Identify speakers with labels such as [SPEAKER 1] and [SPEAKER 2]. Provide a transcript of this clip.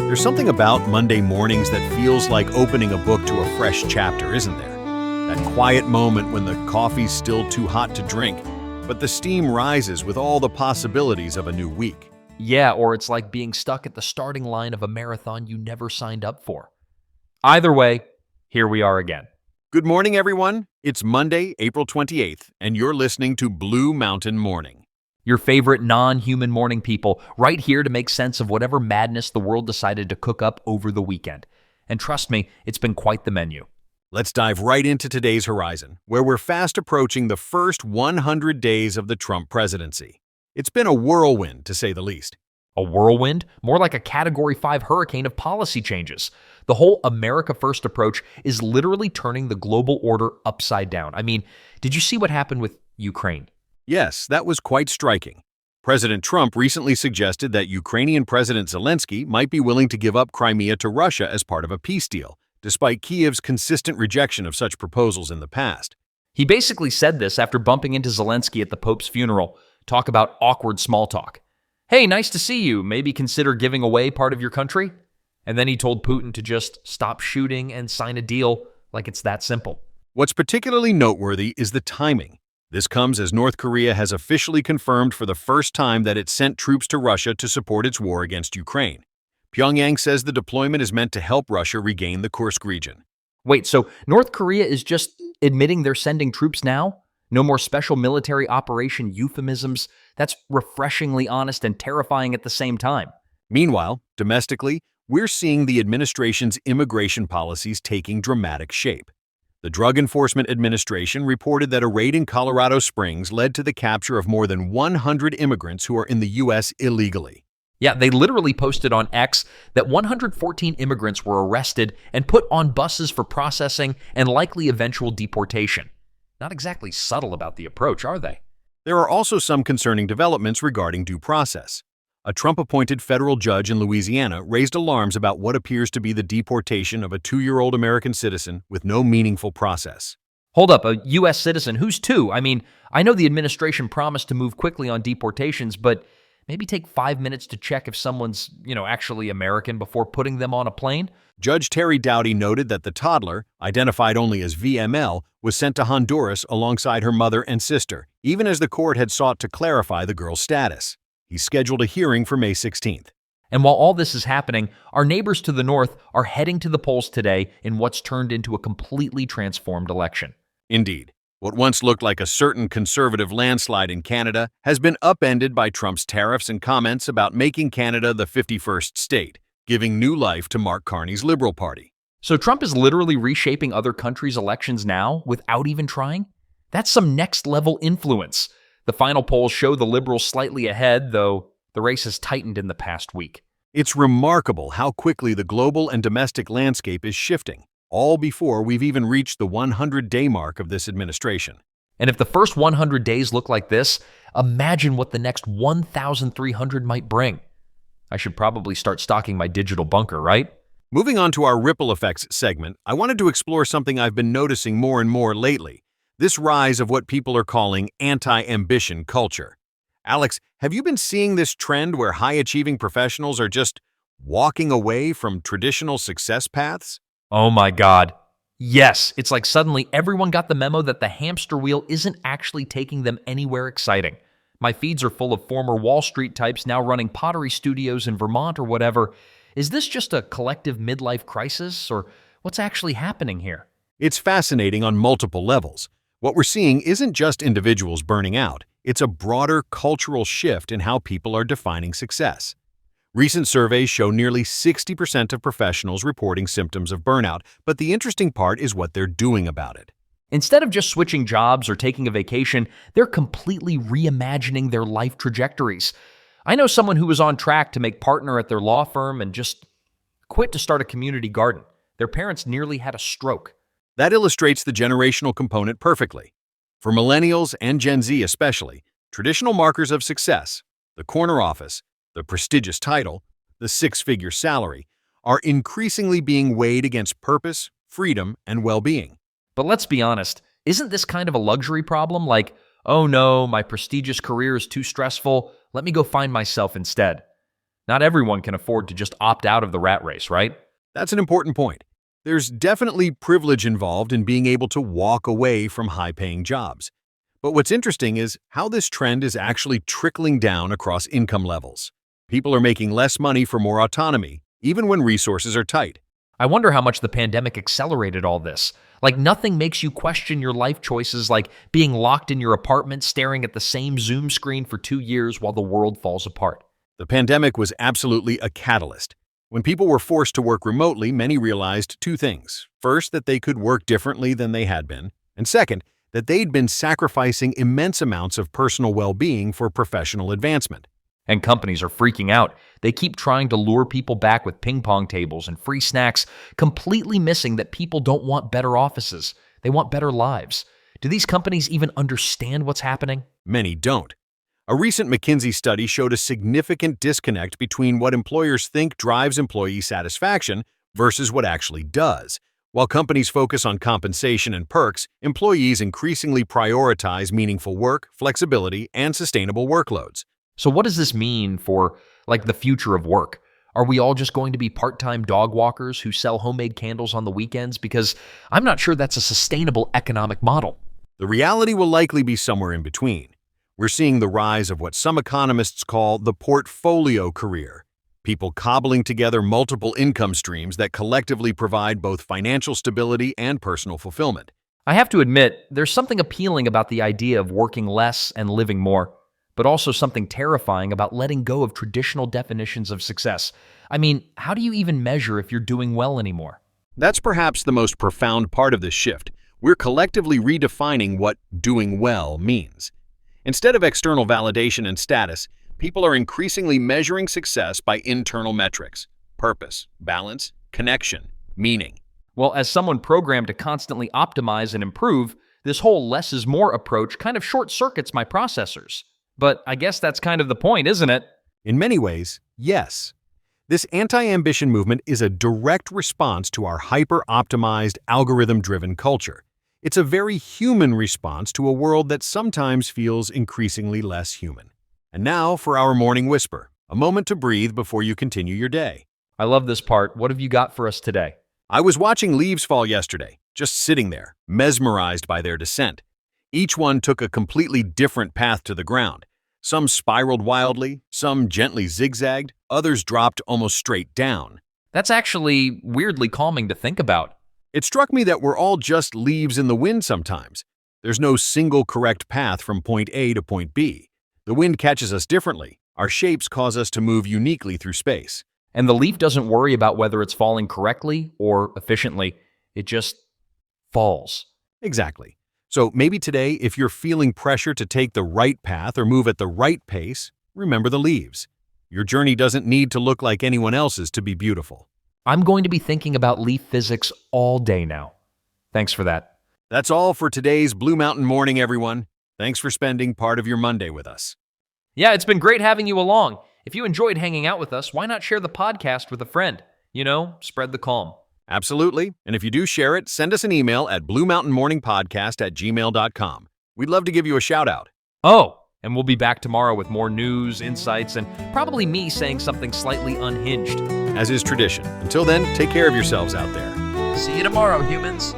[SPEAKER 1] There's something about Monday mornings that feels like opening a book to a fresh chapter, isn't there? That quiet moment when the coffee's still too hot to drink, but the steam rises with all the possibilities of a new week.
[SPEAKER 2] Yeah, or it's like being stuck at the starting line of a marathon you never signed up for. Either way, here we are again.
[SPEAKER 1] Good morning, everyone. It's Monday, April 28th, and you're listening to Blue Mountain Morning.
[SPEAKER 2] Your favorite non-human morning people, right here to make sense of whatever madness the world decided to cook up over the weekend. And trust me, it's been quite the menu.
[SPEAKER 1] Let's dive right into today's horizon, where we're fast approaching the first 100 days of the Trump presidency. It's been a whirlwind, to say the least.
[SPEAKER 2] A whirlwind? More like a Category 5 hurricane of policy changes. The whole America First approach is literally turning the global order upside down. I mean, did you see what happened with Ukraine?
[SPEAKER 1] Yes, that was quite striking. President Trump recently suggested that Ukrainian President Zelensky might be willing to give up Crimea to Russia as part of a peace deal, despite Kiev's consistent rejection of such proposals in the past.
[SPEAKER 2] He basically said this after bumping into Zelensky at the Pope's funeral. Talk about awkward small talk. Hey, nice to see you. Maybe consider giving away part of your country? And then he told Putin to just stop shooting and sign a deal like it's that simple.
[SPEAKER 1] What's particularly noteworthy is the timing. This comes as North Korea has officially confirmed for the first time that it sent troops to Russia to support its war against Ukraine. Pyongyang says the deployment is meant to help Russia regain the Kursk region.
[SPEAKER 2] Wait, so North Korea is just admitting they're sending troops now? No more special military operation euphemisms? That's refreshingly honest and terrifying at the same time.
[SPEAKER 1] Meanwhile, domestically, we're seeing the administration's immigration policies taking dramatic shape. The Drug Enforcement Administration reported that a raid in Colorado Springs led to the capture of more than 100 immigrants who are in the U.S. illegally.
[SPEAKER 2] Yeah, they literally posted on X that 114 immigrants were arrested and put on buses for processing and likely eventual deportation. Not exactly subtle about the approach, are they?
[SPEAKER 1] There are also some concerning developments regarding due process. A Trump-appointed federal judge in Louisiana raised alarms about what appears to be the deportation of a 2-year-old American citizen with no meaningful process.
[SPEAKER 2] Hold up, a U.S. citizen? Who's 2? I mean, I know the administration promised to move quickly on deportations, but maybe take 5 minutes to check if someone's, actually American before putting them on a plane?
[SPEAKER 1] Judge Terry Doughty noted that the toddler, identified only as VML, was sent to Honduras alongside her mother and sister, even as the court had sought to clarify the girl's status. He's scheduled a hearing for May 16th.
[SPEAKER 2] And while all this is happening, our neighbors to the north are heading to the polls today in what's turned into a completely transformed election.
[SPEAKER 1] Indeed, what once looked like a certain conservative landslide in Canada has been upended by Trump's tariffs and comments about making Canada the 51st state, giving new life to Mark Carney's Liberal Party.
[SPEAKER 2] So Trump is literally reshaping other countries' elections now without even trying? That's some next-level influence. The final polls show the Liberals slightly ahead, though the race has tightened in the past week.
[SPEAKER 1] It's remarkable how quickly the global and domestic landscape is shifting, all before we've even reached the 100-day mark of this administration.
[SPEAKER 2] And if the first 100 days look like this, imagine what the next 1,300 might bring. I should probably start stocking my digital bunker, right?
[SPEAKER 1] Moving on to our ripple effects segment, I wanted to explore something I've been noticing more and more lately. This rise of what people are calling anti-ambition culture. Alex, have you been seeing this trend where high-achieving professionals are just walking away from traditional success paths?
[SPEAKER 2] Oh my God. Yes, it's like suddenly everyone got the memo that the hamster wheel isn't actually taking them anywhere exciting. My feeds are full of former Wall Street types now running pottery studios in Vermont or whatever. Is this just a collective midlife crisis, or what's actually happening here?
[SPEAKER 1] It's fascinating on multiple levels. What we're seeing isn't just individuals burning out, it's a broader cultural shift in how people are defining success. Recent surveys show nearly 60% of professionals reporting symptoms of burnout, but the interesting part is what they're doing about it.
[SPEAKER 2] Instead of just switching jobs or taking a vacation, they're completely reimagining their life trajectories. I know someone who was on track to make partner at their law firm and just quit to start a community garden. Their parents nearly had a stroke.
[SPEAKER 1] That illustrates the generational component perfectly. For millennials and Gen Z especially, traditional markers of success, the corner office, the prestigious title, the six-figure salary, are increasingly being weighed against purpose, freedom, and well-being.
[SPEAKER 2] But let's be honest, isn't this kind of a luxury problem? Like, oh no, my prestigious career is too stressful, let me go find myself instead. Not everyone can afford to just opt out of the rat race, right?
[SPEAKER 1] That's an important point. There's definitely privilege involved in being able to walk away from high-paying jobs. But what's interesting is how this trend is actually trickling down across income levels. People are making less money for more autonomy, even when resources are tight.
[SPEAKER 2] I wonder how much the pandemic accelerated all this. Like, nothing makes you question your life choices like being locked in your apartment staring at the same Zoom screen for 2 years while the world falls apart.
[SPEAKER 1] The pandemic was absolutely a catalyst. When people were forced to work remotely, many realized two things. First, that they could work differently than they had been. And second, that they'd been sacrificing immense amounts of personal well-being for professional advancement.
[SPEAKER 2] And companies are freaking out. They keep trying to lure people back with ping pong tables and free snacks, completely missing that people don't want better offices. They want better lives. Do these companies even understand what's happening?
[SPEAKER 1] Many don't. A recent McKinsey study showed a significant disconnect between what employers think drives employee satisfaction versus what actually does. While companies focus on compensation and perks, employees increasingly prioritize meaningful work, flexibility, and sustainable workloads.
[SPEAKER 2] So what does this mean for, the future of work? Are we all just going to be part-time dog walkers who sell homemade candles on the weekends? Because I'm not sure that's a sustainable economic model.
[SPEAKER 1] The reality will likely be somewhere in between. We're seeing the rise of what some economists call the portfolio career, people cobbling together multiple income streams that collectively provide both financial stability and personal fulfillment.
[SPEAKER 2] I have to admit, there's something appealing about the idea of working less and living more, but also something terrifying about letting go of traditional definitions of success. I mean, how do you even measure if you're doing well anymore?
[SPEAKER 1] That's perhaps the most profound part of this shift. We're collectively redefining what doing well means. Instead of external validation and status, people are increasingly measuring success by internal metrics: purpose, balance, connection, meaning.
[SPEAKER 2] Well, as someone programmed to constantly optimize and improve, this whole less is more approach kind of short-circuits my processors. But I guess that's kind of the point, isn't it?
[SPEAKER 1] In many ways, yes. This anti-ambition movement is a direct response to our hyper-optimized, algorithm-driven culture. It's a very human response to a world that sometimes feels increasingly less human. And now for our morning whisper, a moment to breathe before you continue your day.
[SPEAKER 2] I love this part. What have you got for us today?
[SPEAKER 1] I was watching leaves fall yesterday, just sitting there, mesmerized by their descent. Each one took a completely different path to the ground. Some spiraled wildly, some gently zigzagged, others dropped almost straight down.
[SPEAKER 2] That's actually weirdly calming to think about.
[SPEAKER 1] It struck me that we're all just leaves in the wind sometimes. There's no single correct path from point A to point B. The wind catches us differently. Our shapes cause us to move uniquely through space.
[SPEAKER 2] And the leaf doesn't worry about whether it's falling correctly or efficiently. It just falls.
[SPEAKER 1] Exactly. So maybe today, if you're feeling pressure to take the right path or move at the right pace, remember the leaves. Your journey doesn't need to look like anyone else's to be beautiful.
[SPEAKER 2] I'm going to be thinking about leaf physics all day now. Thanks for that.
[SPEAKER 1] That's all for today's Blue Mountain Morning, everyone. Thanks for spending part of your Monday with us.
[SPEAKER 2] Yeah, it's been great having you along. If you enjoyed hanging out with us, why not share the podcast with a friend? Spread the calm.
[SPEAKER 1] Absolutely. And if you do share it, send us an email at bluemountainmorningpodcast@gmail.com. We'd love to give you a shout out.
[SPEAKER 2] Oh, and we'll be back tomorrow with more news, insights, and probably me saying something slightly unhinged.
[SPEAKER 1] As is tradition. Until then, take care of yourselves out there.
[SPEAKER 2] See you tomorrow, humans.